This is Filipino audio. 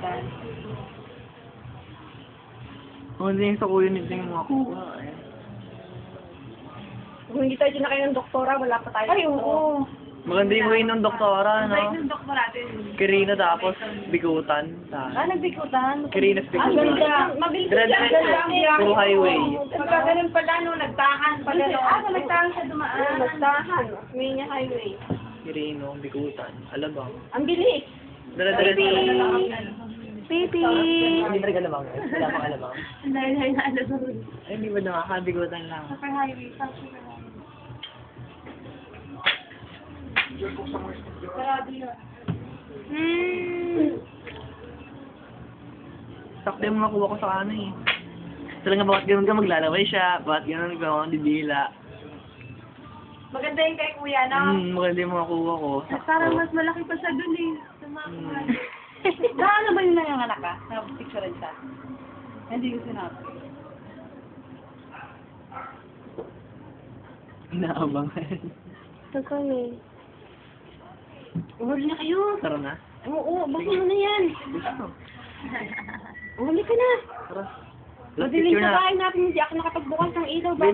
Bikutan. Kung hindi yung sa kuya nito yung mga kuha eh. Kung hindi tayo dinakay ng doktora, wala pa tayo. Ay, oo. Maganda yung way ng doktora, no? Ang doktor natin. Kirina tapos bikutan. Nagbikutan. Kirina's bikutan. Mabilis Diretso, puro highway. Pagka ganun pala, no, nagtahan pa gano'n. Nagtahan siya dumaan. Nagtahan. May niya highway. Kirino, bikutan, alabang. Ang bilis. Dala-dala. Pipi. Hindi talaga alabang. Wala pang alabang. Dahil na alam mo. Ay, hindi ba nakakabigutan lang? Super highway. Super highway. Sarado yun. Sakto yung makuha ko sa ano eh. Talaga bakit ganun ka maglalaway siya, bakit ganun ka dibila. Maganda yung kay kuya, no? Maganda yung makuha ko. Parang mas malaki pa siya dun eh. Ano ba yung nanganganak ka? Naka-picturean siya? Hindi ko sinabi. Inaabangan. Ito kami. Uhuli na kayo. Tara na. Oo, baka mo na yan. Gusto. Uhuli ka na. Tara. Last Madilim picture sa na. bahay natin, hindi ako nakapagbukas ng ilaw.